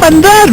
15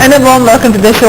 And a warm welcome to the show.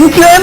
MQM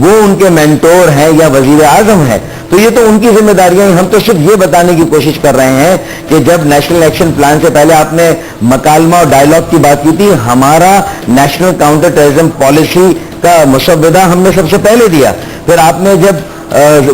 وہ ان کے mentor ہیں یا وزیر اعظم ہیں, تو یہ تو ان کی ذمہ داریاں ہیں. ہم تو صرف یہ بتانے کی کوشش کر رہے ہیں کہ جب نیشنل ایکشن پلان سے پہلے آپ نے مکالمہ اور ڈائلاگ کی بات کی تھی, ہمارا نیشنل کاؤنٹر ٹیررزم پالیسی کا مسودہ ہم نے سب سے پہلے دیا. پھر آپ نے جب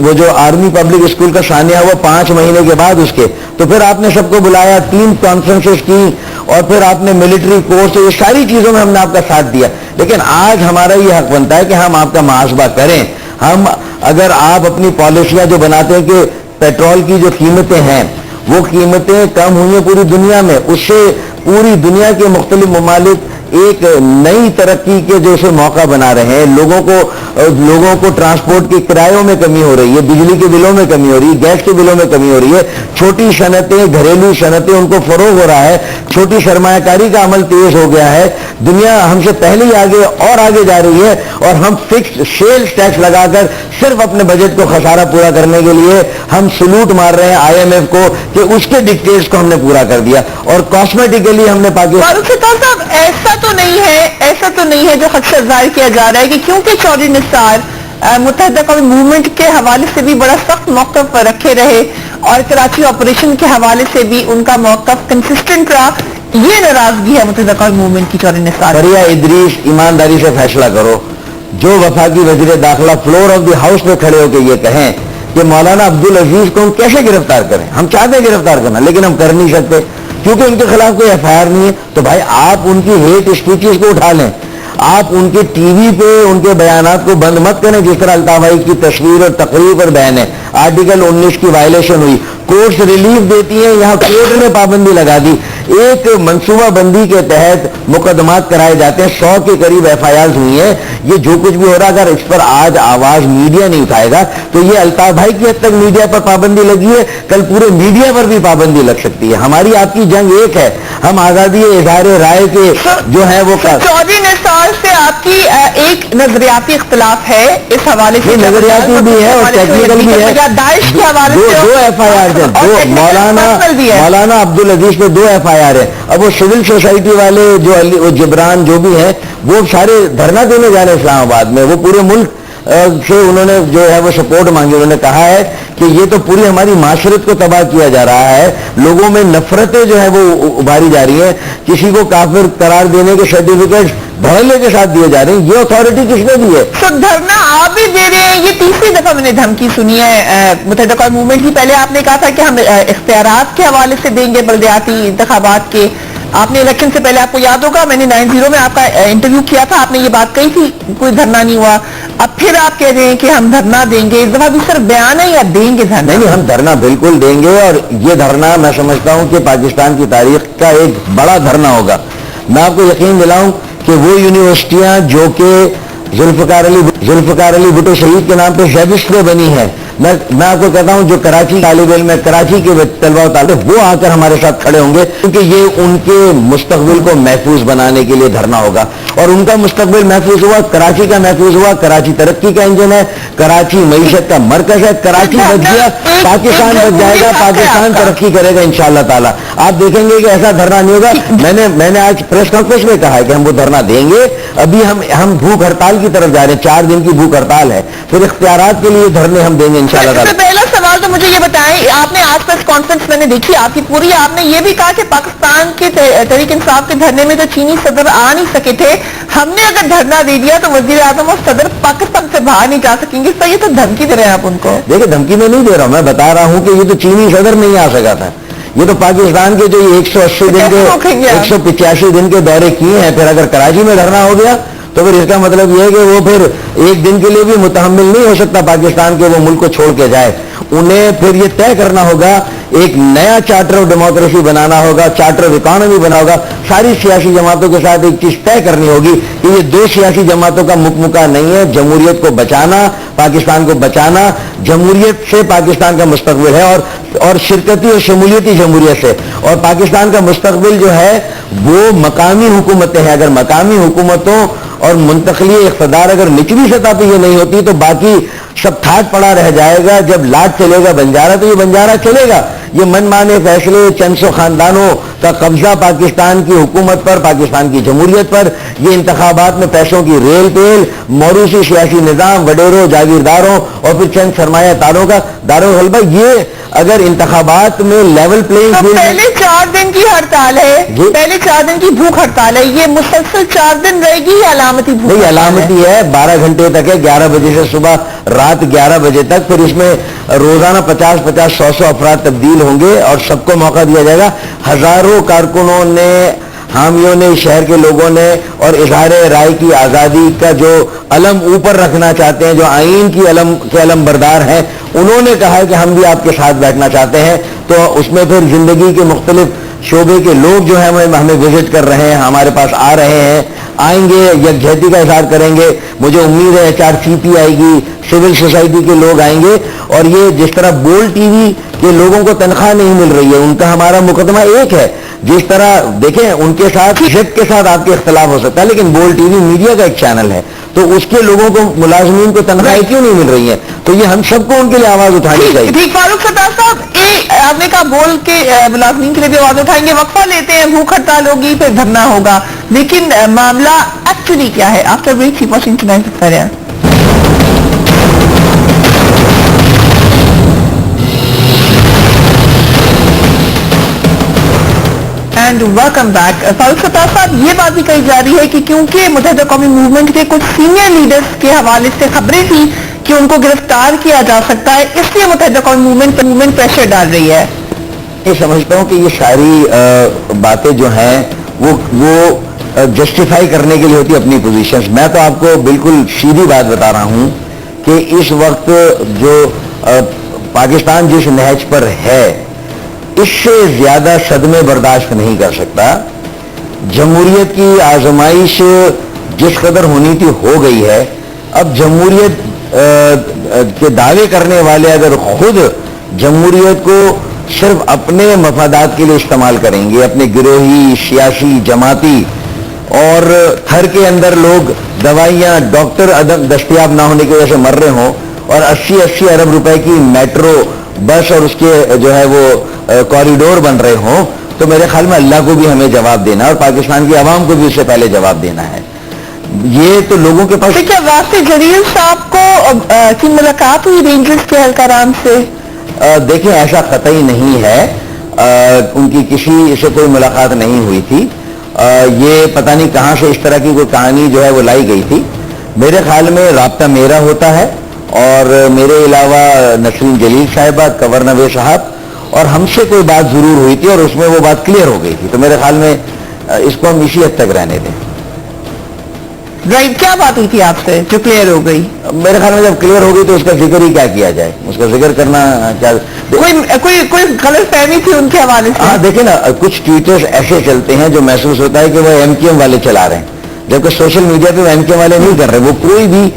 وہ جو آرمی پبلک اسکول کا سانحہ ہوا 5 مہینے کے بعد اس کے, تو پھر آپ نے سب کو بلایا, 3 کانفرنسز کی, اور پھر آپ نے ملٹری کورس, یہ ساری چیزوں میں ہم نے آپ کا ساتھ دیا. لیکن آج ہمارا یہ حق بنتا ہے کہ ہم آپ کا محاسبہ کریں. ہم اگر آپ اپنی پالیسیاں جو بناتے ہیں کہ پیٹرول کی جو قیمتیں ہیں وہ قیمتیں کم ہوئی ہیں پوری دنیا میں, اس سے پوری دنیا کے مختلف ممالک ایک نئی ترقی کے جو اسے موقع بنا رہے ہیں. لوگوں کو ٹرانسپورٹ کے کرایوں میں کمی ہو رہی ہے, بجلی کے بلوں میں کمی ہو رہی ہے, گیس کے بلوں میں کمی ہو رہی ہے. چھوٹی صنعتیں, گھریلو صنعتیں, ان کو فروغ ہو رہا ہے. چھوٹی سرمایہ کاری کا عمل تیز ہو گیا ہے. دنیا ہم سے پہلے ہی آگے جا رہی ہے, اور ہم فکسڈ سیلز ٹیکس لگا کر صرف اپنے بجٹ کو خسارہ پورا کرنے کے لیے ہم سلوٹ مار رہے ہیں IMF کو کہ اس کے ڈکٹیٹس کو ہم نے پورا کر دیا, اور کاسمیٹیکلی ہم نے صاحب ایسا تو نہیں ہے جو خدشہ ظاہر کیا جا رہا ہے کہ کیونکہ چودھری نثار متحدہ قومی موومنٹ کے حوالے سے بھی بڑا سخت موقف رکھے رہے اور کراچی آپریشن کے حوالے سے بھی ان کا موقف کنسسٹنٹ رہا, یہ ناراضگی ہے متحدہ قومی موومنٹ کی چودھری نثار. فریہ ادریس, ایمانداری سے فیصلہ کرو. جو وفاقی وزیر داخلہ فلور آف دی ہاؤس پہ کھڑے ہو کے یہ کہیں کہ مولانا عبدالعزیز کو ہم کیسے گرفتار کریں, ہم چاہتے ہیں گرفتار کرنا لیکن ہم کر نہیں سکتے کیونکہ ان کے خلاف کوئی FIR نہیں ہے, تو بھائی آپ ان کی ہیٹ اسپیچز کو اٹھا لیں, آپ ان کے ٹی وی پہ ان کے بیانات کو بند مت کریں. جس طرح الطاف بھائی کی تصویر اور تقریر پر بیان ہے, آرٹیکل 19 کی وائلیشن ہوئی, کورٹس ریلیف دیتی ہیں, یہاں کورٹ نے پابندی لگا دی. ایک منصوبہ بندی کے تحت مقدمات کرائے جاتے ہیں, 100 کے قریب FIRs ہوئی ہیں. یہ جو کچھ بھی ہو رہا, اگر اس پر آج آواز میڈیا نہیں اٹھائے گا تو یہ الطاف بھائی کی حد تک میڈیا پر پابندی لگی ہے, کل پورے میڈیا پر بھی پابندی لگ سکتی ہے. ہماری آپ کی جنگ ایک ہے, ہم آزادی اظہار رائے کے جو ہے وہ چودھری نثار سے آپ کی ایک نظریاتی اختلاف ہے اس حوالے سے, نظریاتی بھی ہے اور ٹیکنیکل بھی ہے. داعش کے حوالے سے 2 FIRs ہیں, مولانا عبدالعزیز پہ 2 FIR ہے. اب وہ سول سوسائٹی والے جو جبران جو بھی ہیں وہ سارے دھرنا دینے جا رہے ہیں اسلام آباد میں, وہ پورے ملک سے انہوں نے جو ہے وہ سپورٹ مانگی. انہوں نے کہا ہے کہ یہ تو پوری ہماری معاشرت کو تباہ کیا جا رہا ہے, لوگوں میں نفرتیں جو ہے وہ ابھاری جا رہی ہیں, کسی کو کافر قرار دینے کے سرٹیفکیٹ دھڑلے کے ساتھ دیے جا رہے ہیں. یہ اتھارٹی کس نے دی ہے؟ دھرنا آپ بھی دے رہے ہیں, یہ تیسری دفعہ میں نے دھمکی سنی ہے متحدہ قومی موومنٹ کی. پہلے آپ نے کہا تھا کہ ہم اختیارات کے حوالے سے دیں گے بلدیاتی انتخابات کے, آپ نے الیکشن سے پہلے, آپ کو یاد ہوگا میں نے 90 میں آپ کا انٹرویو کیا تھا, آپ نے یہ بات کہی تھی, کوئی دھرنا نہیں ہوا. اب پھر آپ کہہ رہے ہیں کہ ہم دھرنا دیں گے, اس دفعہ بھی صرف بیان ہے یا دیں گے دھرنا؟ نہیں, ہم دھرنا بالکل دیں گے, اور یہ دھرنا میں سمجھتا ہوں کہ پاکستان کی تاریخ کا ایک بڑا دھرنا ہوگا. میں آپ کو یقین دلاؤں کہ وہ یونیورسٹیاں جو کہ ذوالفقار علی بھٹو شہید کے نام پہ زیبسٹ پہ بنی ہیں, میں آپ کو کہتا ہوں جو کراچی طالب علم ہے, کراچی کے طلبہ و طالب, وہ آ کر ہمارے ساتھ کھڑے ہوں گے, کیونکہ یہ ان کے مستقبل کو محفوظ بنانے کے لیے دھرنا ہوگا. اور ان کا مستقبل محفوظ ہوا, کراچی کا محفوظ ہوا. کراچی ترقی کا انجن ہے, کراچی معیشت کا مرکز ہے. کراچی بچ گیا, پاکستان بچ جائے گا, پاکستان ترقی کرے گا انشاءاللہ تعالیٰ. آپ دیکھیں گے کہ ایسا دھرنا نہیں ہوگا. میں نے آج پریس کانفرنس میں کہا ہے کہ ہم وہ دھرنا دیں گے. ابھی ہم بھوک ہڑتال کی طرف جا رہے ہیں, 4 دن کی بھوک ہڑتال ہے, پھر اختیارات کے لیے دھرنے ہم دیں گے انشاءاللہ تعالیٰ. پہلا سوال تو مجھے یہ بتائیں, آپ نے آج پریس کانفرنس میں نے دیکھی آپ کی پوری, آپ نے یہ بھی کہا کہ پاکستان کے تحریک انصاف کے دھرنے میں تو چینی صدر آ نہیں سکے تھے, ہم نے اگر دھرنا دے دیا تو وزیر اعظم اور صدر پاکستان سے باہر نہیں جا سکیں گے. تو یہ تو دھمکی دے رہے ہیں آپ ان کو. دیکھیں, دھمکی میں نہیں دے رہا ہوں, میں بتا رہا ہوں کہ یہ تو چینی صدر نہیں آ سکا تھا. یہ تو پاکستان کے جو 180 دن کے 185 دن کے دورے کیے ہیں, پھر اگر کراچی میں دھرنا ہو گیا تو پھر اس کا مطلب یہ ہے کہ وہ پھر ایک دن کے لیے بھی متحمل نہیں ہو سکتا پاکستان کے وہ ملک کو چھوڑ کے جائے. انہیں پھر یہ طے کرنا ہوگا, ایک نیا چارٹر آف ڈیموکریسی بنانا ہوگا, چارٹر آف اکانومی بنا ہوگا. ساری سیاسی جماعتوں کے ساتھ ایک چیز طے کرنی ہوگی کہ یہ 2 سیاسی جماعتوں کا مکمکہ نہیں ہے. جمہوریت کو بچانا, پاکستان کو بچانا, جمہوریت سے پاکستان کا مستقبل ہے, اور شرکتی اور شمولیتی جمہوریت سے. اور پاکستان کا مستقبل جو ہے وہ مقامی حکومتیں ہیں. اگر مقامی حکومتوں اور منتقلی اقتدار اگر نچلی سطح پہ یہ نہیں ہوتی تو باقی سب ٹھاٹ پڑا رہ جائے گا. جب لاٹ چلے گا بنجارہ تو یہ بنجارہ چلے گا, یہ من مانے فیصلے، چند سو خاندانوں کا قبضہ پاکستان کی حکومت پر، پاکستان کی جمہوریت پر، یہ انتخابات میں پیسوں کی ریل پیل، موروثی سیاسی نظام، وڈیروں، جاگیرداروں اور پھر چند سرمایہ داروں کا دارالغلبہ، یہ اگر انتخابات میں لیول پلینگ فیلڈ، پہلے 4 دن کی ہڑتال ہے، پہلے 4 دن کی بھوک ہڑتال ہے، یہ مسلسل 4 دن رہے گی یا علامتی بھوک؟ نہیں، علامتی ہے، 12 گھنٹے تک ہے، 11 بجے سے صبح رات 11 بجے تک. پھر اس میں روزانہ 50-50 100 افراد تبدیل ہوں گے اور سب کو موقع دیا جائے گا. ہزاروں کارکنوں نے، حامیوں نے، شہر کے لوگوں نے، اور اظہار رائے کی آزادی کا جو علم اوپر رکھنا چاہتے ہیں، جو آئین کی علم کے علم بردار ہیں، انہوں نے کہا ہے کہ ہم بھی آپ کے ساتھ بیٹھنا چاہتے ہیں. تو اس میں پھر زندگی کے مختلف شعبے کے لوگ جو ہیں ہمیں وزٹ کر رہے ہیں، ہمارے پاس آ رہے ہیں، آئیں گے، یکجہتی کا اظہار کریں گے. مجھے امید ہے HRCP آئے گی، سول سوسائٹی کے لوگ آئیں گے. اور یہ جس طرح بول ٹی وی کے لوگوں کو تنخواہ نہیں مل رہی ہے، ان کا ہمارا مقدمہ ایک ہے. جس طرح دیکھیں ان کے ساتھ عزت کے ساتھ آپ کے اختلاف ہو سکتا ہے، لیکن بول ٹی وی میڈیا کا ایک چینل ہے، تو اس کے لوگوں کو، ملازمین کو تنخواہیں کیوں نہیں مل رہی ہیں؟ تو یہ ہم سب کو ان کے لیے آواز اٹھانی چاہیے. ٹھیک، فاروق ستار صاحب، آپ نے کہا بول کے ملازمین کے لیے بھی آواز اٹھائیں گے، وقفہ لیتے ہیں، بھوک ہڑتال ہوگی، پھر دھرنا ہوگا، لیکن معاملہ ایکچولی کیا ہے؟ After break keep watching Tonight with Faria. And welcome back. Farooq Sattar صاحب، یہ بات بھی کہی جا رہی ہے کہ کیونکہ متحدہ قومی موومنٹ کے کچھ سینئر لیڈرز کے حوالے سے خبریں تھیں کہ ان کو گرفتار کیا جا سکتا ہے، اس لیے متحدہ قومی موومنٹ پریشر ڈال رہی ہے. یہ سمجھتا ہوں کہ یہ ساری باتیں جو ہیں وہ جسٹیفائی کرنے کے لیے ہوتی اپنی پوزیشنز. میں تو آپ کو بالکل سیدھی بات بتا رہا ہوں کہ اس وقت جو پاکستان جس نہج پر ہے، اس سے زیادہ صدمے برداشت نہیں کر سکتا. جمہوریت کی آزمائش جس قدر ہونی تھی ہو گئی ہے. اب جمہوریت کے دعوے کرنے والے اگر خود جمہوریت کو صرف اپنے مفادات کے لیے استعمال کریں گے، اپنے گروہی، سیاسی، جماعتی، اور گھر کے اندر لوگ دوائیاں، ڈاکٹر دستیاب نہ ہونے کی وجہ سے مر رہے ہوں، اور 80 ارب روپے کی میٹرو بس اور اس کے جو ہے وہ کوریڈور بن رہے ہوں، تو میرے خیال میں اللہ کو بھی ہمیں جواب دینا اور پاکستان کی عوام کو بھی اس سے پہلے جواب دینا ہے. یہ تو لوگوں کے پاس. کیا واسف جلیل صاحب کو کی ملاقات ہوئی رینجرز کے اہلکاران سے؟ دیکھیں، ایسا قطعی نہیں ہے، ان کی کسی سے کوئی ملاقات نہیں ہوئی تھی. یہ پتہ نہیں کہاں سے اس طرح کی کوئی کہانی جو ہے وہ لائی گئی تھی. میرے خیال میں رابطہ میرا ہوتا ہے، اور میرے علاوہ نسرین جلیل صاحبہ، کنور نوے صاحب، اور ہم سے کوئی بات ضرور ہوئی تھی اور اس میں وہ بات کلیئر ہو گئی تھی. تو میرے خیال میں اس کو ہم اسی حد تک رہنے دیں. رائٹ، کیا بات ہوئی تھی آپ سے جو کلیئر ہو گئی؟ میرے خیال میں جب کلیئر ہو گئی تو اس کا ذکر ہی کیا کیا جائے، اس کا ذکر کرنا کیا. کوئی غلط فہمی تھی ان کے حوالے سے؟ ہاں، دیکھیں نا، کچھ ٹویٹرز ایسے چلتے ہیں جو محسوس ہوتا ہے کہ وہ MQM والے چلا رہے ہیں، جبکہ سوشل میڈیا پہ وہ MQM والے نہیں کر رہے. وہ کوئی بھی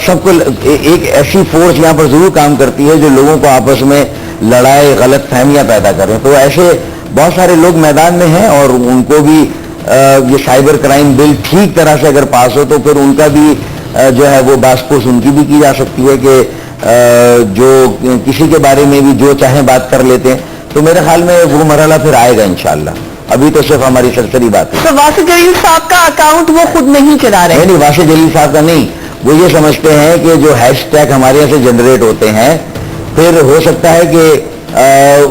سب کو ایک ایسی فورس یہاں پر ضرور کام کرتی ہے جو لوگوں کو آپس میں لڑائے، غلط فہمیاں پیدا کریں. تو ایسے بہت سارے لوگ میدان میں ہیں، اور ان کو بھی یہ سائبر کرائم بل ٹھیک طرح سے اگر پاس ہو تو پھر ان کا بھی جو ہے وہ باس پوس ان کی بھی کی جا سکتی ہے کہ جو کسی کے بارے میں بھی جو چاہیں بات کر لیتے ہیں. تو میرے خیال میں وہ مرحلہ پھر آئے گا انشاءاللہ. ابھی تو صرف ہماری سرسری بات ہے. تو واسف جلیل صاحب کا اکاؤنٹ وہ خود نہیں چلا رہے؟ نہیں، واسف جلیل صاحب کا نہیں. وہ یہ سمجھتے ہیں کہ جو ہیش ٹیگ ہمارے یہاں سے جنریٹ ہوتے ہیں، پھر ہو سکتا ہے کہ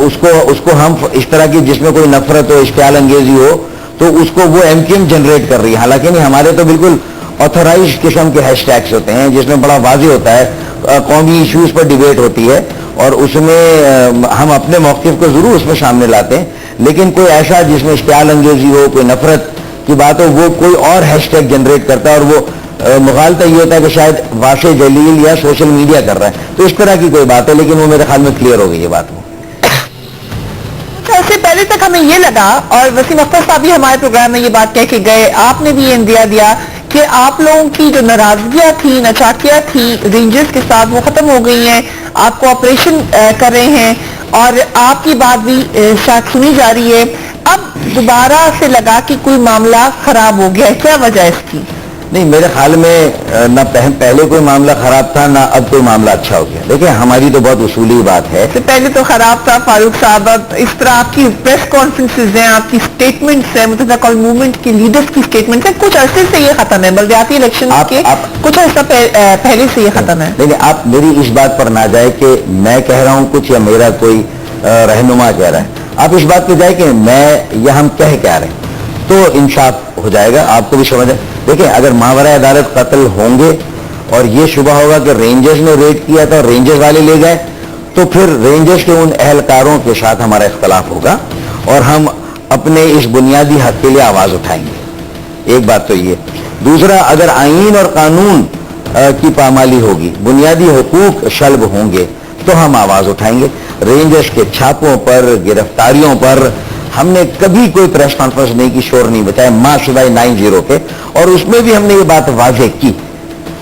اس کو ہم اس طرح کی جس میں کوئی نفرت ہو، اشتعال انگیزی ہو، تو اس کو وہ MQM جنریٹ کر رہی ہے. حالانکہ نہیں، ہمارے تو بالکل آتھورائزڈ قسم کے ہیش ٹیگس ہوتے ہیں جس میں بڑا واضح ہوتا ہے، قومی ایشوز پر ڈیبیٹ ہوتی ہے، اور اس میں ہم اپنے موقف کو ضرور اس میں سامنے لاتے ہیں. لیکن کوئی ایسا جس میں اشتعال انگیزی ہو، کوئی نفرت کی بات ہو، وہ کوئی اور ہیش ٹیگ جنریٹ کرتا ہے، اور وہ مغالطہ یہ ہوتا ہے کہ شاید واسع جلیل یا سوشل میڈیا کر رہا ہے. تو اس طرح کی کوئی بات ہے، لیکن وہ میرے خیال میں کلیئر ہو گئی یہ بات. اس سے پہلے تک ہمیں یہ لگا، اور وسیم اختر صاحب بھی ہمارے پروگرام میں یہ بات کہہ کے گئے، آپ نے بھی یہ اندیا دیا کہ آپ لوگوں کی جو ناراضگیاں تھیں، نچاکیاں تھیں رینجرز کے ساتھ، وہ ختم ہو گئی ہیں، آپ کو آپریشن کر رہے ہیں، اور آپ کی بات بھی شاید سنی جا رہی ہے. اب دوبارہ سے لگا کہ کوئی معاملہ خراب ہو گیا ہے، کیا وجہ اس کی؟ نہیں میرے خیال میں نہ پہلے کوئی معاملہ خراب تھا نہ اب کوئی معاملہ اچھا ہو گیا. دیکھیں ہماری تو بہت اصولی بات ہے. پہلے تو خراب تھا فاروق صاحب. اب اس طرح آپ کی پریس کانفرنسز ہیں, آپ کی اسٹیٹمنٹس ہیں, متحدہ قومی موومنٹ کے لیڈرز کی اسٹیٹمنٹس ہیں, کچھ عرصے سے یہ ختم ہے, بلدیاتی الیکشن کے کچھ عرصہ پہلے سے یہ ختم ہے. نہیں آپ میری اس بات پر نہ جائے کہ میں کہہ رہا ہوں کچھ یا میرا کوئی رہنما کہہ رہا ہے. آپ اس بات پہ جائے کہ میں یا ہم کہہ کیا رہے ہیں تو انصاف ہو جائے گا, آپ کو بھی سمجھ ہے. دیکھیں اگر ماورا عدالت قتل ہوں گے اور یہ شبہ ہوگا کہ رینجرز نے ریڈ کیا تھا اور رینجرز والے لے گئے تو پھر رینجرز کے ان اہلکاروں کے ساتھ ہمارا اختلاف ہوگا اور ہم اپنے اس بنیادی حق کے لیے آواز اٹھائیں گے. ایک بات تو یہ. دوسرا, اگر آئین اور قانون کی پامالی ہوگی, بنیادی حقوق شلب ہوں گے تو ہم آواز اٹھائیں گے. رینجرز کے چھاپوں پر, گرفتاریوں پر ہم نے کبھی کوئی پریس کانفرنس نہیں کی, شور نہیں بچایا ماں سوائے 9-0 کے, اور اس میں بھی ہم نے یہ بات واضح کی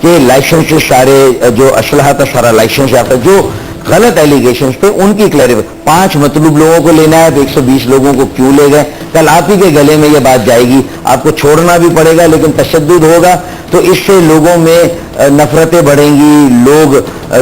کہ لائسنس سارے جو اسلحہ تھا سارا لائسنس یافتہ, جو غلط ایلیگیشنز تھے ان کی کلیئر. 5 مطلوب لوگوں کو لینا ہے تو 120 لوگوں کو کیوں لے گئے؟ کل آپ ہی کے گلے میں یہ بات جائے گی, آپ کو چھوڑنا بھی پڑے گا لیکن تشدد ہوگا تو اس سے لوگوں میں نفرتیں بڑھیں گی. لوگ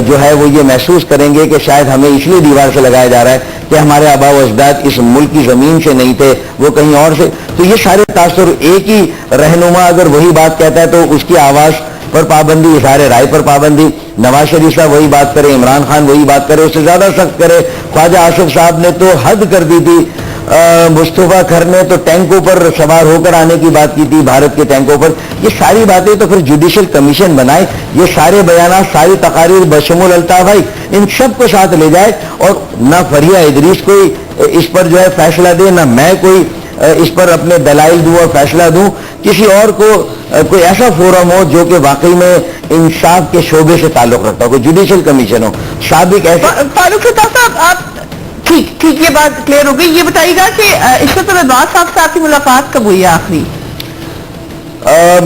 جو ہے وہ یہ محسوس کریں گے کہ شاید ہمیں اس لیے دیوار سے لگایا جا رہا ہے کہ ہمارے آبا و اجداد اس ملک کی زمین سے نہیں تھے, وہ کہیں اور سے. تو یہ سارے تاثر, ایک ہی رہنما اگر وہی بات کہتا ہے تو اس کی آواز پر پابندی, اظہار رائے پر پابندی. نواز شریف صاحب وہی بات کرے, عمران خان وہی بات کرے, اس سے زیادہ سخت کرے. خواجہ آصف صاحب نے تو حد کر دی تھی, مصطفیٰ کھر نے تو ٹینکوں پر سوار ہو کر آنے کی بات کی تھی, بھارت کے ٹینکوں پر. یہ ساری باتیں تو پھر جوڈیشل کمیشن بنائے, یہ سارے بیانات, ساری تقاریر بشمول الطاف بھائی ان سب کو ساتھ لے جائے, اور نہ فریہ ادریس کوئی اس پر جو ہے فیصلہ دے, نہ میں کوئی اس پر اپنے دلائل دوں اور فیصلہ دوں. کسی اور کو کوئی ایسا فورم ہو جو کہ واقعی میں انصاف کے شعبے سے تعلق رکھتا ہو, کوئی جوڈیشل کمیشن ہو. سابق ایسے فاروق صاحب آپ ٹھیک یہ بات کلیئر ہو گئی. یہ بتائیے گا کہ عشرت العباد صاحب سے آپ کی ملاقات کب ہوئی ہے آخری؟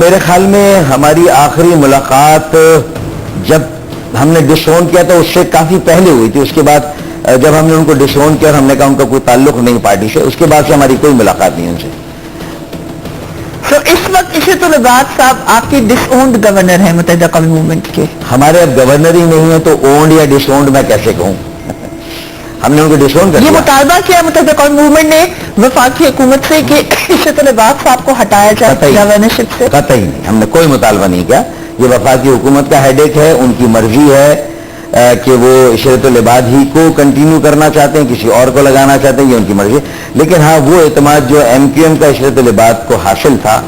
میرے خیال میں ہماری آخری ملاقات جب ہم نے ڈسون کیا تو اس سے کافی پہلے ہوئی تھی. اس کے بعد جب ہم نے ان کو ڈسون کیا اور ہم نے کہا ان کا کوئی تعلق نہیں پارٹی سے, اس کے بعد سے ہماری کوئی ملاقات نہیں ان سے. تو اس وقت عشرت العباد صاحب آپ کے ڈس اونڈ گورنر ہیں متحدہ قومی موومنٹ کے. ہمارے اب گورنر ہی نہیں ہے تو اونڈ یا ڈس اونڈ میں کیسے کہوں؟ ہم نے ان کو ڈس اون کر دیا. یہ مطالبہ کیا متحدہ قومی موومنٹ نے وفاقی حکومت سے کہ عشرت العباد صاحب کو ہٹایا جائے گورنرشپ سے؟ قطعی نہیں, ہم نے کوئی مطالبہ نہیں کیا. یہ وفاقی حکومت کا ہیڈ ایک ہے, ان کی مرضی ہے کہ وہ عشرت العباد ہی کو کنٹینیو کرنا چاہتے ہیں, کسی اور کو لگانا چاہتے ہیں, یہ ان کی مرضی. لیکن ہاں وہ اعتماد جو ایم کیو ایم کا عشرت العباد کو حاصل تھا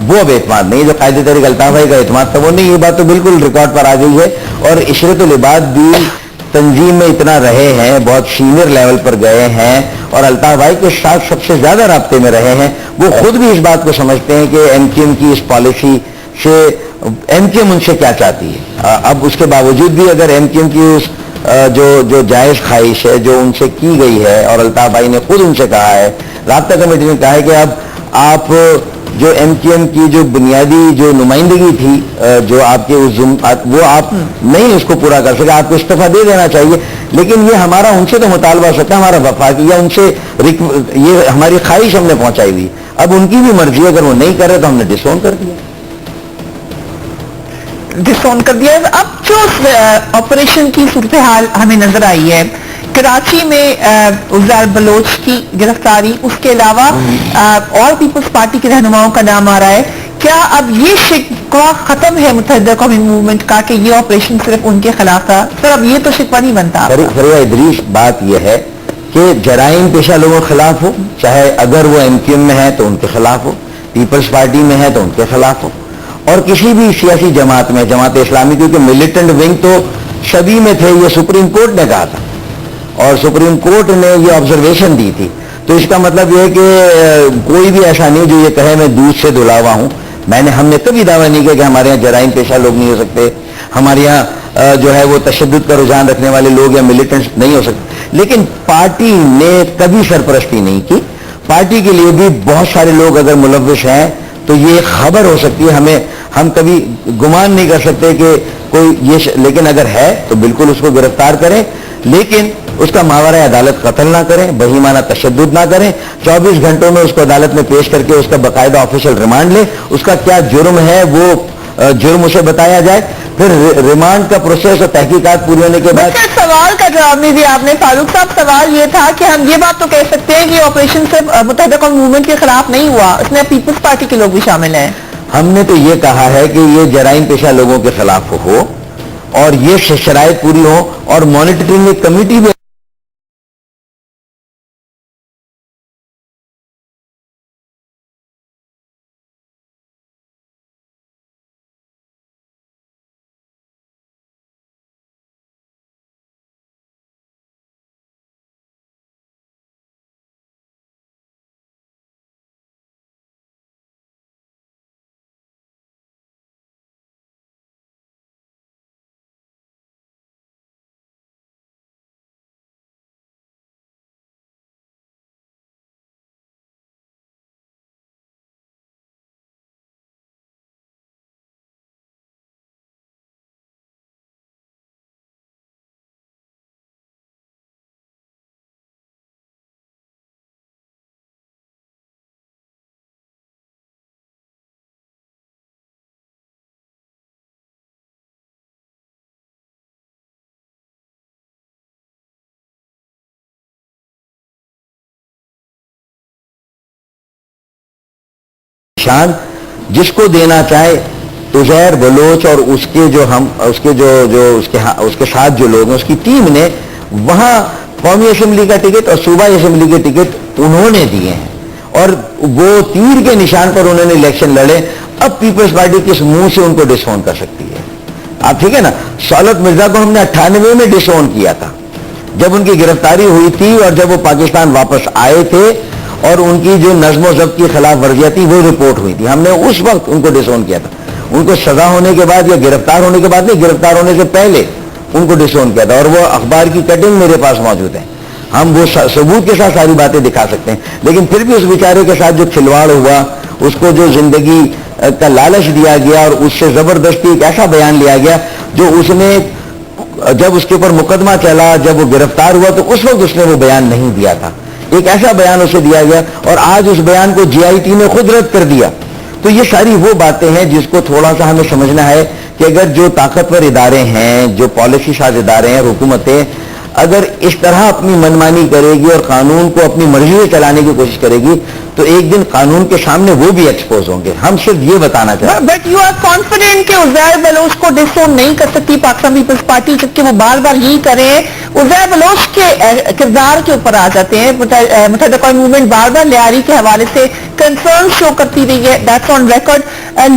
وہ اب اعتماد نہیں, جو قائد تحریک الطاف بھائی کا اعتماد تھا وہ نہیں. یہ بات تو بالکل ریکارڈ پر آ گئی ہے. اور عشرت العباد بھی تنظیم میں اتنا رہے ہیں, بہت سینئر لیول پر گئے ہیں اور الطاف بھائی کے ساتھ سب سے زیادہ رابطے میں رہے ہیں. وہ خود بھی اس بات کو سمجھتے ہیں کہ ایم کیو ایم کی اس پالیسی سے ایم کیو ایم ان سے کیا چاہتی ہے. اب اس کے باوجود بھی اگر ایم کیو ایم کی اس جو جائز خواہش ہے جو ان سے کی گئی ہے, اور الطاف بھائی نے خود ان سے کہا ہے, رابطہ کمیٹی نے کہا ہے کہ اب آپ جو ایم کیو ایم کی جو بنیادی جو نمائندگی تھی جو آپ کے وہ آپ نہیں اس کو پورا کر سکے, آپ کو استعفیٰ دے دینا چاہیے. لیکن یہ ہمارا ان سے تو مطالبہ ہو سکتا ہے, ہمارا وفاقی یا ان سے یہ ہماری خواہش ہم نے پہنچائی ہوئی. اب ان کی بھی مرضی, اگر وہ نہیں کر رہے تو ہم نے ڈسون کر دیا. ڈسون کر دیا. اب جو آپریشن کی صورتحال ہمیں نظر آئی ہے, کراچی میں عزیر بلوچ کی گرفتاری, اس کے علاوہ اور پیپلز پارٹی کے رہنماؤں کا نام آ رہا ہے. کیا اب یہ شکوہ ختم ہے متحدہ قومی موومنٹ کا کہ یہ آپریشن صرف ان کے خلاف تھا؟ سر اب یہ تو شکوہ نہیں بنتا. فریہ ادریس, بات یہ ہے کہ جرائم پیشہ لوگوں کے خلاف ہو, چاہے اگر وہ ایم کیو ایم میں ہے تو ان کے خلاف ہو, پیپلز پارٹی میں ہے تو ان کے خلاف ہو, اور کسی بھی سیاسی جماعت میں, جماعت اسلامی, کیونکہ ملیٹنٹ ونگ تو شبی میں تھے, یہ سپریم کورٹ نے کہا تھا اور سپریم کورٹ نے یہ آبزرویشن دی تھی. تو اس کا مطلب یہ ہے کہ کوئی بھی ایسا نہیں جو یہ کہے میں دودھ سے دھلا ہوا ہوں. ہم نے کبھی دعویٰ نہیں کیا کہ ہمارے یہاں جرائم پیشہ لوگ نہیں ہو سکتے, ہمارے یہاں جو ہے وہ تشدد کا رجحان رکھنے والے لوگ یا ملیٹنٹس نہیں ہو سکتے. لیکن پارٹی نے کبھی سرپرستی نہیں کی. پارٹی کے لیے بھی بہت سارے لوگ اگر ملوث ہیں تو یہ خبر ہو سکتی ہے, ہم کبھی گمان نہیں کر سکتے کہ کوئی یہ, لیکن اگر ہے تو بالکل اس کو گرفتار کریں, لیکن اس کا ماورا عدالت قتل نہ کریں, بہیمانہ تشدد نہ کریں. 24 گھنٹوں میں اس کو عدالت میں پیش کر کے اس کا باقاعدہ آفیشل ریمانڈ لیں. اس کا کیا جرم ہے وہ جرم اسے بتایا جائے, پھر ریمانڈ کا پروسیس اور تحقیقات پوری ہونے کے بعد. سوال کا جواب نہیں دیا آپ نے فاروق صاحب. سوال یہ تھا کہ ہم یہ بات تو کہہ سکتے ہیں کہ آپریشن سے متحدہ قوم موومنٹ کے خلاف نہیں ہوا, اس میں پیپلز پارٹی کے لوگ بھی شامل ہیں. ہم نے تو یہ کہا ہے کہ یہ جرائم پیشہ لوگوں کے خلاف ہو اور یہ شرائط پوری ہو, اور مانیٹرنگ کمیٹی بھی شان جس کو دینا چاہے. عزیر بلوچ اور اس کے ساتھ جو لوگ ہیں, اس کی ٹیم نے وہاں قومی اسمبلی کا ٹکٹ اور صوبائی اسمبلی کے ٹکٹ انہوں نے دیے ہیں, اور وہ تیر کے نشان پر انہوں نے الیکشن لڑے. اب پیپلز پارٹی کس منہ سے ان کو ڈس اون کر سکتی ہے؟ آپ ٹھیک ہے نا. سہولت مرزا کو ہم نے 98 میں ڈس اون کیا تھا جب ان کی گرفتاری ہوئی تھی, اور جب وہ پاکستان واپس آئے تھے اور ان کی جو نظم و ضبط کی خلاف ورزیاں تھی وہ رپورٹ ہوئی تھی, ہم نے اس وقت ان کو ڈس اون کیا تھا. ان کو سزا ہونے کے بعد یا گرفتار ہونے کے بعد نہیں, گرفتار ہونے سے پہلے ان کو ڈس اون کیا تھا, اور وہ اخبار کی کٹنگ میرے پاس موجود ہے. ہم وہ ثبوت کے ساتھ ساری باتیں دکھا سکتے ہیں. لیکن پھر بھی اس بیچارے کے ساتھ جو کھلواڑ ہوا, اس کو جو زندگی کا لالچ دیا گیا اور اس سے زبردستی ایک ایسا بیان لیا گیا جو اس نے, جب اس کے اوپر مقدمہ چلا, جب وہ گرفتار ہوا تو اس وقت اس نے وہ بیان نہیں دیا تھا. ایک ایسا بیان اسے دیا گیا اور آج اس بیان کو جی آئی ٹی نے خود رد کر دیا. تو یہ ساری وہ باتیں ہیں جس کو تھوڑا سا ہمیں سمجھنا ہے کہ اگر جو طاقتور ادارے ہیں, جو پالیسی ساز ادارے ہیں, حکومتیں اگر اس طرح اپنی منمانی کرے گی اور قانون کو اپنی مرضی سے چلانے کی کوشش کرے گی تو ایک دن قانون کے سامنے وہ بھی ایکسپوز ہوں گے. ہم صرف یہ بتانا چاہتے ہیں. بٹ یو آر کانفیڈنٹ کہ عزیر بلوچ کو ڈس اون نہیں کر سکتی پاکستان پیپلز پارٹی, جبکہ وہ بار بار یہی کرے. عزیر بلوچ کے کردار کے اوپر آ جاتے ہیں. متحدہ قوم موومنٹ بار بار لیاری کے حوالے سے کنسرن شو کرتی رہی ہے, دیٹس آن ریکارڈ.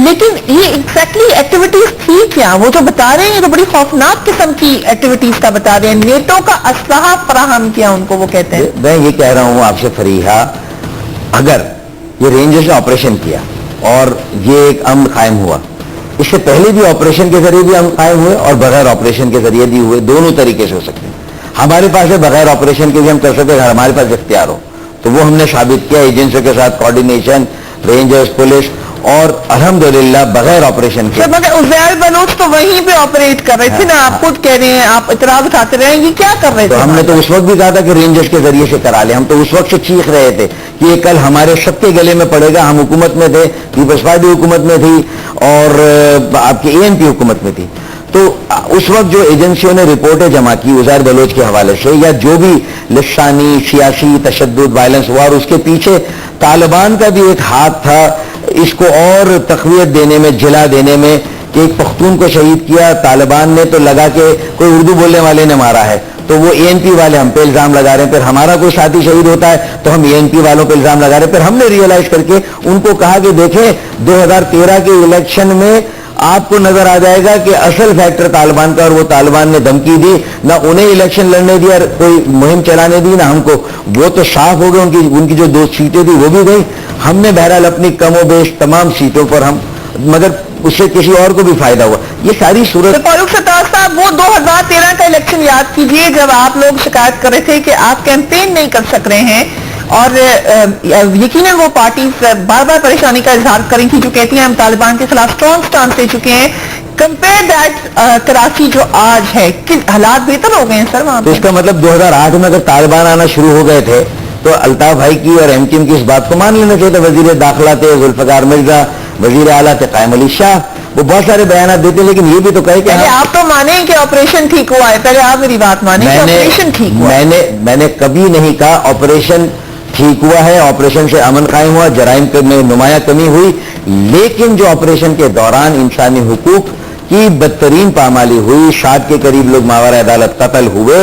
لیکن یہ ایگزیکٹلی ایکٹیویٹیز تھی کیا؟ وہ جو بتا رہے ہیں تو بڑی خوفناک قسم کی ایکٹیویٹیز کا بتا رہے ہیں. نیٹو کا اسلحہ فراہم کیا ان کو, وہ کہتے ہیں. میں یہ کہہ رہا ہوں آپ سے فریحہ, اگر یہ رینجرز نے آپریشن کیا اور یہ ایک امن قائم ہوا, اس سے پہلے بھی آپریشن کے ذریعے بھی امن قائم ہوئے اور بغیر آپریشن کے ذریعے بھی ہوئے, دونوں طریقے سے ہو سکتے ہیں. ہمارے پاس ہے بغیر آپریشن کے بھی ہم کر سکتے ہیں, اگر ہمارے پاس اختیار ہو تو وہ ہم نے ثابت کیا ایجنسیوں کے ساتھ کوارڈینیشن, رینجرز, پولیس, اور الحمدللہ بغیر آپریشن کے. مگر عزیر بلوچ تو وہیں پہ آپریٹ کر رہے تھے نا, آپ خود کہہ رہے ہیں, آپ اعتراض اٹھاتے رہے ہیں, یہ کیا کر رہے تھے؟ ہم نے تو اس وقت بھی کہا تھا کہ رینجرز کے ذریعے سے کرا لیں. ہم تو اس وقت سے چیخ رہے تھے کہ یہ کل ہمارے سب کے گلے میں پڑے گا. ہم حکومت میں تھے, پیپلز پارٹی حکومت میں تھی اور آپ کی اے این پی حکومت میں تھی. تو اس وقت جو ایجنسیوں نے رپورٹیں جمع کی عزیر بلوچ کے حوالے سے, یا جو بھی لسانی سیاسی تشدد وائلنس ہوا, اور اس کے پیچھے طالبان کا بھی ایک ہاتھ تھا اس کو اور تقویت دینے میں, جلا دینے میں, کہ ایک پختون کو شہید کیا طالبان نے تو لگا کہ کوئی اردو بولنے والے نے مارا ہے, تو وہ اے این پی والے ہم پہ الزام لگا رہے ہیں. پھر ہمارا کوئی ساتھی شہید ہوتا ہے تو ہم اے این پی والوں پہ الزام لگا رہے ہیں. پھر ہم نے ریئلائز کر کے ان کو کہا کہ دیکھیں 2013 کے الیکشن میں آپ کو نظر آ جائے گا کہ اصل فیکٹر طالبان کا, اور وہ طالبان نے دھمکی دی, نہ انہیں الیکشن لڑنے دیا, کوئی مہم چلانے دی, نہ ہم کو. وہ تو صاف ہو گئے, ان کی جو 2 سیٹیں تھی وہ بھی گئی. ہم نے بہرحال اپنی کم و بیش تمام سیٹوں پر ہم, مگر اس سے کسی اور کو بھی فائدہ ہوا. یہ ساری صورت. فاروق ستار صاحب, وہ 2013 کا الیکشن یاد کیجئے جب آپ لوگ شکایت کر رہے تھے کہ آپ کیمپین نہیں کر سک رہے ہیں, اور یقیناً وہ پارٹیز بار بار پریشانی کا اظہار کریں تھی جو کہتی ہیں ہم طالبان کے خلاف اسٹرانگ سٹانس لے چکے ہیں. کمپیئر دیٹ کراچی جو آج ہے, حالات بہتر ہو گئے ہیں سر وہاں پہ؟ تو اس کا مطلب 2008 میں اگر طالبان آنا شروع ہو گئے تھے تو الطاف بھائی کی اور ایم کیو ایم کی اس بات کو مان لینا چاہیے. وزیر داخلہ تھے ذوالفقار مرزا, وزیر اعلیٰ تھے قائم علی شاہ, وہ بہت سارے بیانات دیتے ہیں، لیکن یہ بھی تو کہے کہ پہلے آپ تو مانیں کہ آپریشن ٹھیک ہوا ہے، پہلے آپ میری بات مانیں کہ آپریشن ٹھیک ہوا ہے. میں نے کبھی نہیں کہا آپریشن ٹھیک ہوا ہے، آپریشن سے امن قائم ہوا، جرائم میں نمایاں کمی ہوئی، لیکن جو آپریشن کے دوران انسانی حقوق کی بدترین پامالی ہوئی، 60 کے قریب لوگ ماوراء عدالت قتل ہوئے،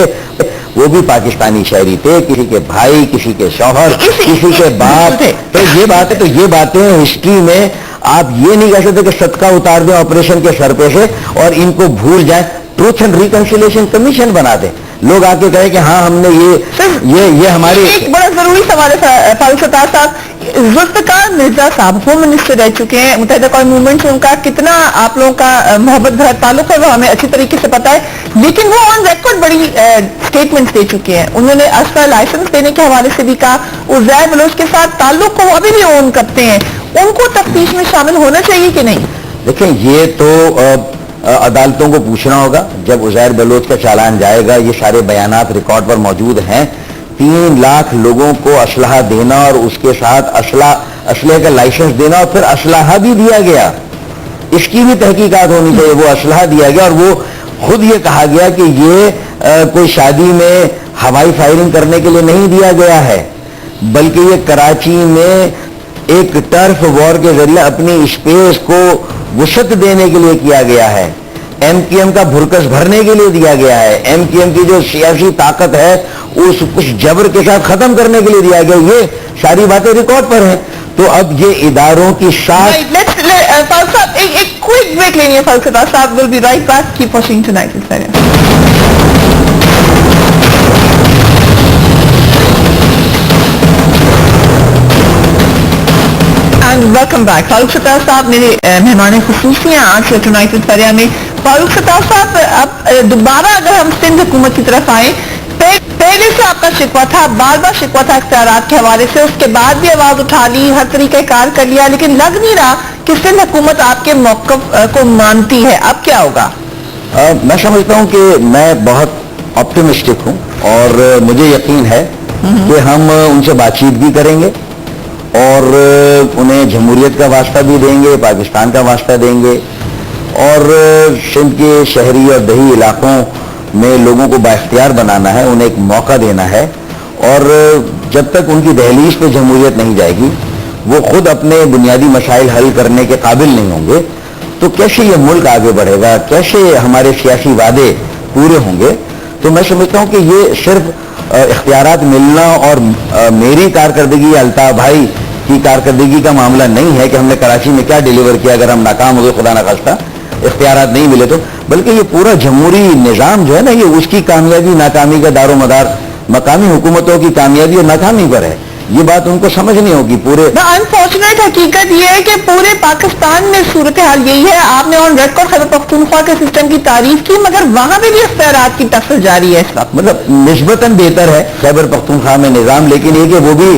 وہ بھی پاکستانی شہری تھے، کسی کے بھائی، کسی کے شوہر، کسی کے باپ. تو یہ باتیں ہسٹری میں آپ یہ نہیں کہہ سکتے کہ صدقہ اتار دیں آپریشن کے سر پہ سے اور ان کو بھول جائیں. ٹروتھ اینڈ ریکنسیلیشن کمیشن بنا دیں، لوگ آ کے کہیں کہ ہاں ہم نے یہ ہماری. ایک بڑا ضروری سوال ہے فاروق ستار صاحب، ذوالفقار مرزا صاحب ہوم منسٹر رہ چکے ہیں، متحدہ قومی موومنٹ سے ان کا کتنا آپ لوگوں کا محبت بھرا تعلق ہے وہ ہمیں اچھی طریقے سے پتا ہے، لیکن وہ آن ریکارڈ بڑی اسٹیٹمنٹس دے چکے ہیں. انہوں نے اسلحہ لائسنس دینے کے حوالے سے بھی کہا، عزیر بلوچ کے ساتھ تعلق کو وہ ابھی بھی اون کرتے ہیں، ان کو تفتیش میں شامل ہونا چاہیے کہ نہیں؟ دیکھیں یہ تو عدالتوں کو پوچھنا ہوگا. جب عزیر بلوچ کا چالان جائے گا، یہ سارے بیانات ریکارڈ پر موجود ہیں. 3 لاکھ لوگوں کو اسلحہ دینا اور اس کے ساتھ اسلحے کا لائسنس دینا اور پھر اسلحہ بھی دیا گیا، اس کی بھی تحقیقات ہونی چاہیے. وہ اسلحہ دیا گیا اور وہ خود یہ کہا گیا کہ یہ کوئی شادی میں ہوائی فائرنگ کرنے کے لیے نہیں دیا گیا ہے، بلکہ یہ کراچی میں ایک ٹرف وار کے ذریعے اپنی اسپیس کو وسعت دینے کے لیے کیا گیا ہے، ایم کیو ایم کا بھرکس بھرنے کے لیے دیا گیا ہے، ایم کیو ایم کی جو سیاسی طاقت ہے اس کچھ جبر کے ساتھ ختم کرنے کے لیے دیا گیا. یہ ساری باتیں ریکارڈ پر ہیں. تو اب یہ اداروں کی ساتھ فاروق صاحب ایک کوئک بریک لینی ہے. فاروق ستار صاحب will be right back. Keep watching tonight. Welcome back. Farooq Sattar صاحب میرے مہمان خصوصی ہیں آج ٹونائٹ وتھ فریا میں. فاروق ستار صاحب اب دوبارہ اگر ہم سندھ حکومت کی طرف آئیں، پہلے سے آپ کا شکوہ تھا، بار بار شکوہ تھا اختیارات کے حوالے سے، اس کے بعد بھی آواز اٹھا لی، ہر طریقہ کار کر لیا، لیکن لگ نہیں رہا کہ سندھ حکومت آپ کے موقف کو مانتی ہے. اب کیا ہوگا؟ میں سمجھتا ہوں کہ میں بہت آپٹمسٹک ہوں اور مجھے یقین ہے کہ ہم ان سے بات چیت بھی کریں گے اور انہیں جمہوریت کا واسطہ بھی دیں گے، پاکستان کا واسطہ دیں گے اور سندھ کے شہری اور دیہی علاقوں میں لوگوں کو بااختیار بنانا ہے، انہیں ایک موقع دینا ہے. اور جب تک ان کی دہلیز پہ جمہوریت نہیں جائے گی، وہ خود اپنے بنیادی مسائل حل کرنے کے قابل نہیں ہوں گے، تو کیسے یہ ملک آگے بڑھے گا، کیسے ہمارے سیاسی وعدے پورے ہوں گے؟ تو میں سمجھتا ہوں کہ یہ صرف اختیارات ملنا اور میری کارکردگی، الطاف بھائی کی کارکردگی کا معاملہ نہیں ہے کہ ہم نے کراچی میں کیا ڈیلیور کیا اگر ہم ناکام ہو گئے، خدا نخواستہ اختیارات نہیں ملے تو، بلکہ یہ پورا جمہوری نظام جو ہے نا، یہ اس کی کامیابی ناکامی کا دار و مدار مقامی حکومتوں کی کامیابی اور ناکامی پر ہے. یہ بات ان کو سمجھنی ہوگی. پورے انفارچونیٹ حقیقت یہ ہے کہ پورے پاکستان میں صورتحال یہی ہے. آپ نے آن ریکارڈ خیبر پختونخوا کے سسٹم کی تعریف کی، مگر وہاں پہ بھی اختیارات کی ٹکر جاری ہے اس وقت. مطلب نسبتاً بہتر ہے خیبر پختونخوا میں نظام، لیکن یہ کہ وہ بھی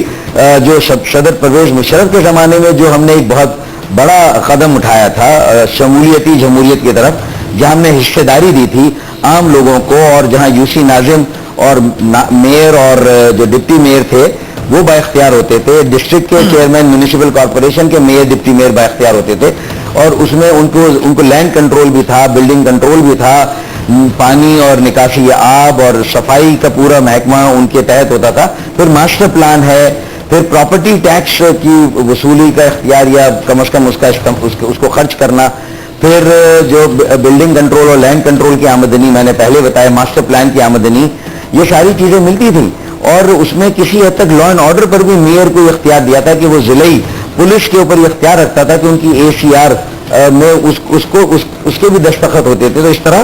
جو صدر پرویز مشرف کے زمانے میں جو ہم نے ایک بہت بڑا قدم اٹھایا تھا شمولیتی جمہوریت کی طرف، جہاں ہم نے حصہ داری دی تھی عام لوگوں کو، اور جہاں یو سی ناظم اور میئر اور جو ڈپٹی میئر تھے وہ با اختیار ہوتے تھے، ڈسٹرکٹ کے چیئرمین میونسپل کارپوریشن کے میئر ڈپٹی میئر با اختیار ہوتے تھے، اور اس میں ان کو لینڈ کنٹرول بھی تھا، بلڈنگ کنٹرول بھی تھا، پانی اور نکاسی آب اور صفائی کا پورا محکمہ ان کے تحت ہوتا تھا. پھر ماسٹر پلان ہے، پھر پراپرٹی ٹیکس کی وصولی کا اختیار یا کم از کم اس کو خرچ کرنا، پھر جو بلڈنگ کنٹرول اور لینڈ کنٹرول کی آمدنی میں نے پہلے بتایا، ماسٹر پلان کی آمدنی، یہ ساری چیزیں ملتی تھیں. اور اس میں کسی حد تک لا اینڈ آرڈر پر بھی میئر کو اختیار دیا تھا کہ وہ ضلعی پولیس کے اوپر اختیار رکھتا تھا کہ ان کی اے سی آر میں اس کے بھی دستخط ہوتے تھے، تو اس طرح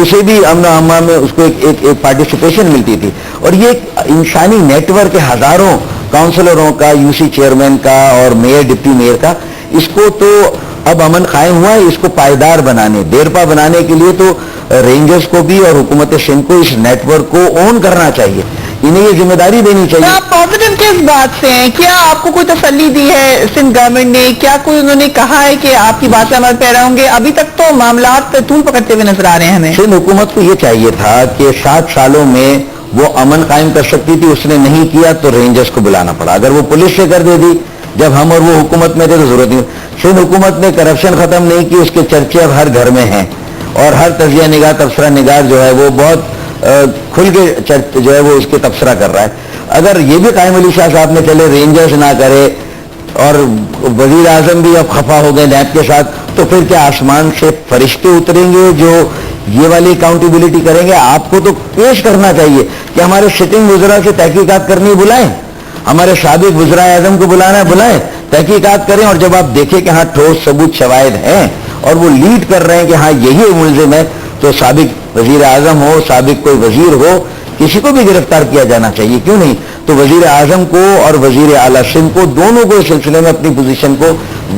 اسے بھی امن و امان میں اس کو ایک پارٹیسپیشن ملتی تھی. اور یہ ایک انسانی نیٹ ورک ہے ہزاروں کاؤنسلروں کا، یو سی چیئرمین کا اور میئر ڈپٹی میئر کا. اس کو تو اب امن قائم ہوا ہے، اس کو پائیدار بنانے، دیرپا بنانے کے لیے تو رینجرز کو بھی اور حکومت سندھ کو اس نیٹ ورک کو اون کرنا چاہیے، انہیں یہ ذمہ داری دینی چاہیے. آپ پازیٹیو کس بات سے ہیں؟ کیا آپ کو کوئی تسلی دی ہے سندھ گورنمنٹ نے؟ کیا کوئی انہوں نے کہا ہے کہ آپ کی بات عمل پیرا ہوں گے؟ ابھی تک تو معاملات طول پکڑتے ہوئے نظر آ رہے ہیں ہمیں. سندھ حکومت کو یہ چاہیے تھا کہ 7 سالوں میں وہ امن قائم کر سکتی تھی، اس نے نہیں کیا تو رینجرز کو بلانا پڑا. اگر وہ پولیس سے کر دے دی جب ہم اور وہ حکومت میں تھے تو ضرورت نہیں. سندھ حکومت نے کرپشن ختم نہیں کی, اس کے چرچے اب ہر گھر میں ہیں, اور ہر تجزیہ نگار تبصرہ نگار جو ہے وہ بہت کھل کے جو ہے وہ اس کے تبصرہ کر رہا ہے. اگر یہ بھی قائم علی شاہ صاحب نے چلے رینجرز نہ کرے اور وزیر اعظم بھی اب خفا ہو گئے نیب کے ساتھ, تو پھر کیا آسمان سے فرشتے اتریں گے جو یہ والی اکاؤنٹیبلٹی کریں گے؟ آپ کو تو پیش کرنا چاہیے کہ ہمارے سٹنگ وزراء سے تحقیقات کرنی بلائیں, ہمارے سابق وزراء اعظم کو بلانا ہے بلائیں, تحقیقات کریں, اور جب آپ دیکھیں کہ ہاں ٹھوس ثبوت شواہد ہیں اور وہ لیڈ کر رہے ہیں کہ ہاں یہی ملزم ہے, تو سابق وزیر اعظم ہو, سابق کوئی وزیر ہو, کسی کو بھی گرفتار کیا جانا چاہیے, کیوں نہیں؟ تو وزیر اعظم کو اور وزیر اعلیٰ سندھ کو دونوں کو اس سلسلے میں اپنی پوزیشن کو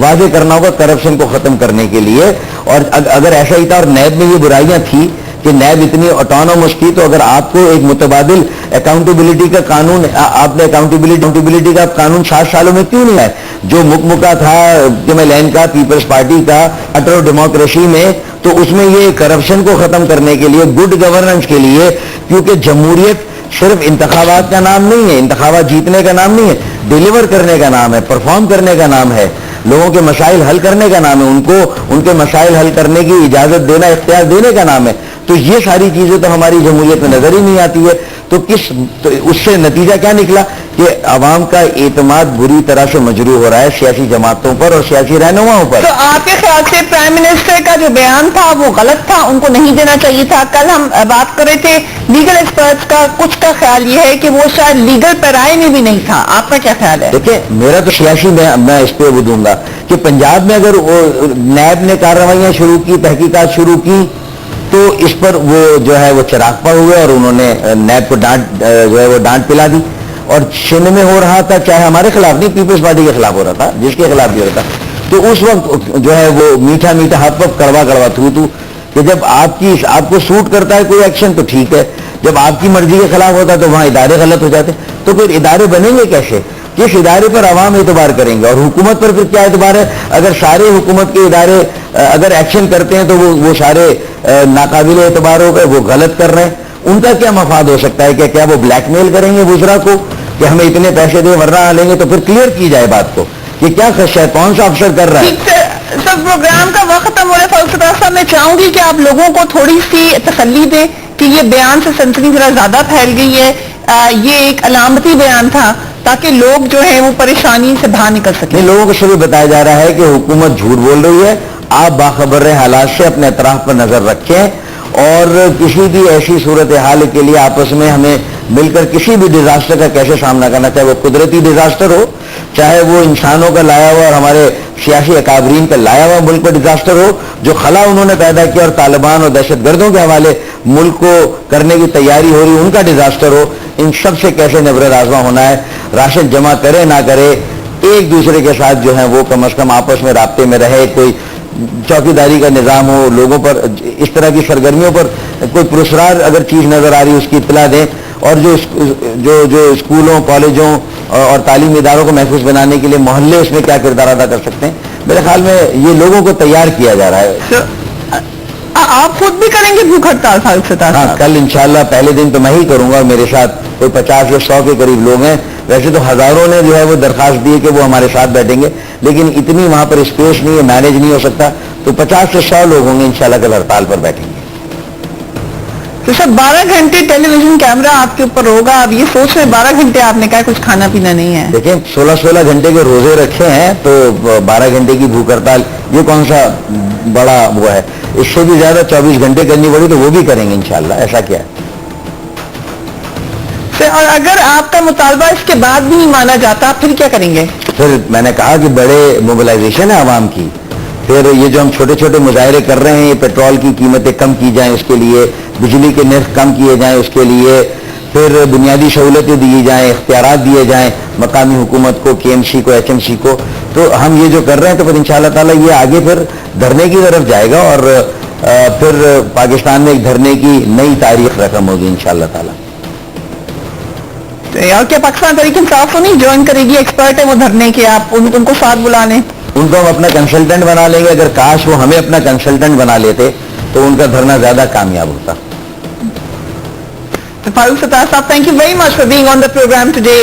واضح کرنا ہوگا کرپشن کو ختم کرنے کے لیے. اور اگر ایسا ہی تھا اور نیب میں یہ برائیاں تھیں کہ نیب اتنی آٹونومس تھی, تو اگر آپ کو ایک متبادل اکاؤنٹیبلٹی کا قانون, آپ نے اکاؤنٹیبلٹی کا قانون 7 سالوں میں کیوں نہیں آئے؟ جو مکمکا تھا لین کا, پیپلز پارٹی کا, اٹر ڈیموکریسی میں, تو اس میں یہ کرپشن کو ختم کرنے کے لیے, گڈ گورننس کے لیے, کیونکہ جمہوریت صرف انتخابات کا نام نہیں ہے, انتخابات جیتنے کا نام نہیں ہے, ڈیلیور کرنے کا نام ہے, پرفارم کرنے کا نام ہے, لوگوں کے مسائل حل کرنے کا نام ہے, ان کو ان کے مسائل حل کرنے کی اجازت دینا, اختیار دینے کا نام ہے. تو یہ ساری چیزیں تو ہماری جمہوریت میں نظر ہی نہیں آتی ہے. تو اس سے نتیجہ کیا نکلا کہ عوام کا اعتماد بری طرح سے مجروح ہو رہا ہے سیاسی جماعتوں پر اور سیاسی رہنماؤں پر. تو آپ کے خیال سے پرائم منسٹر کا جو بیان تھا وہ غلط تھا, ان کو نہیں دینا چاہیے تھا؟ کل ہم بات کر رہے تھے لیگل ایکسپرٹس کا, کچھ کا خیال یہ ہے کہ وہ شاید لیگل پیرائے میں بھی نہیں تھا. آپ کا کیا خیال ہے؟ دیکھیں, میرا تو سیاسی میں اس پہ وہ دوں گا کہ پنجاب میں اگر نیب نے کارروائیاں شروع کی, تحقیقات شروع کی, تو اس پر وہ جو ہے وہ چراغ پر ہوئے اور انہوں نے نیب کو ڈانٹ پلا دی. اور سندھ میں ہو رہا تھا, چاہے ہمارے خلاف نہیں, پیپلز پارٹی کے خلاف ہو رہا تھا, جس کے خلاف بھی ہو رہا تھا, تو اس وقت جو ہے وہ میٹھا میٹھا ہپ ہپ کڑوا کڑوا تھو کہ جب آپ کو سوٹ کرتا ہے کوئی ایکشن تو ٹھیک ہے, جب آپ کی مرضی کے خلاف ہوتا ہے تو وہاں ادارے غلط ہو جاتے. تو پھر ادارے بنیں گے کیسے؟ کس ادارے پر عوام اعتبار کریں گے؟ اور حکومت پر پھر کیا اعتبار ہے اگر سارے حکومت کے ادارے اگر ایکشن کرتے ہیں تو وہ سارے ناقابل اعتبار ہو گئے, وہ غلط کر رہے ہیں. ان کا کیا مفاد ہو سکتا ہے کہ کیا وہ بلیک میل کریں گے وزراء کو کہ ہمیں اتنے پیسے دیں ورنہ لیں گے؟ تو پھر کلیئر کی جائے بات کو کہ کیا خدشہ ہے, کون سا افسر کر رہا ہے. سب پروگرام کا وقت ختم ہو رہا ہے. فلسفہ صاحب, میں چاہوں گی کہ آپ لوگوں کو تھوڑی سی تسلی دیں کہ یہ بیان سے سنسنی ذرا زیادہ پھیل گئی ہے, یہ ایک علامتی بیان تھا تاکہ لوگ جو ہیں وہ پریشانی سے باہر نکل سکیں. لوگوں کو صرف بتایا جا رہا ہے کہ حکومت جھوٹ بول رہی ہے, آپ باخبر رہے حالات سے, اپنے اطراف پر نظر رکھیں, اور کسی بھی ایسی صورتحال کے لیے آپس میں ہمیں مل کر کسی بھی ڈیزاسٹر کا کیسے سامنا کرنا, چاہے وہ قدرتی ڈیزاسٹر ہو, چاہے وہ انسانوں کا لایا ہوا اور ہمارے سیاسی اکابرین کا لایا ہوا ملک پر ڈیزاسٹر ہو, جو خلا انہوں نے پیدا کیا اور طالبان اور دہشت گردوں کے حوالے ملک کو کرنے کی تیاری ہو رہی ان کا ڈیزاسٹر ہو, ان سب سے کیسے نبرد آزما ہونا ہے. راشن جمع کرے نہ کرے, ایک دوسرے کے ساتھ جو ہے وہ کم از کم آپس میں رابطے میں رہے, کوئی چوکیداری کا نظام ہو, لوگوں پر اس طرح کی سرگرمیوں پر کوئی پرسرار اگر چیز نظر آ رہی اس کی اطلاع دیں, اور جو اسکولوں, کالجوں اور تعلیمی اداروں کو محفوظ بنانے کے لیے محلے اس میں کیا کردار ادا کر سکتے ہیں. میرے خیال میں یہ لوگوں کو تیار کیا جا رہا ہے. آپ خود بھی کریں گے بھوک ہڑتال؟ ہاں, کل انشاءاللہ پہلے دن تو میں ہی کروں گا, اور میرے ساتھ کوئی 50 یا 100 کے قریب لوگ ہیں. ویسے تو ہزاروں نے جو ہے وہ درخواست دی ہے کہ وہ ہمارے ساتھ بیٹھیں گے, لیکن اتنی وہاں پر اسپیس نہیں ہے, مینیج نہیں ہو سکتا, تو 50 سے 100 لوگ ہوں گے انشاءاللہ کل ہڑتال پر بیٹھیں گے. تو سر 12 گھنٹے ٹیلی ویژن کیمرہ آپ کے اوپر ہوگا. اب یہ سوچ رہے 12 گھنٹے آپ نے کہا کچھ کھانا پینا نہیں ہے. دیکھیں 16 گھنٹے کے روزے رکھے ہیں, تو 12 گھنٹے کی بھوک ہڑتال یہ کون سا بڑا وہ ہے؟ اس سے بھی زیادہ 24 گھنٹے کرنی پڑی تو وہ بھی کریں گے انشاءاللہ. ایسا کیا ہے سر؟ اور اگر آپ کا مطالبہ اس کے بعد بھی نہیں مانا جاتا پھر کیا کریں گے؟ پھر میں نے کہا کہ بڑے موبلائزیشن ہے عوام کی. پھر یہ جو ہم چھوٹے چھوٹے مظاہرے کر رہے ہیں, یہ پیٹرول کی قیمتیں کم کی جائیں اس کے لیے, بجلی کے نرخ کم کیے جائیں اس کے لیے, پھر بنیادی سہولتیں دی جائیں, اختیارات دیے جائیں مقامی حکومت کو, KMC کو, HMC کو, تو ہم یہ جو کر رہے ہیں تو پھر انشاءاللہ تعالیٰ یہ آگے پھر دھرنے کی طرف جائے گا, اور پھر پاکستان میں ایک دھرنے کی نئی تاریخ رقم ہوگی انشاءاللہ تعالیٰ. اور کیا پاکستان تحریک انصاف کو نہیں جوائن کرے گی؟ ایکسپرٹ ہے وہ دھرنے کے, آپ ان کو ساتھ بلا لیں. ان کو ہم اپنا کنسلٹنٹ بنا لیں گے. اگر کاش وہ ہمیں اپنا کنسلٹنٹ بنا لیتے تو ان کا دھرنا زیادہ کامیاب ہوتا. فاروق ستار صاحب, thank you very much for being on the program today.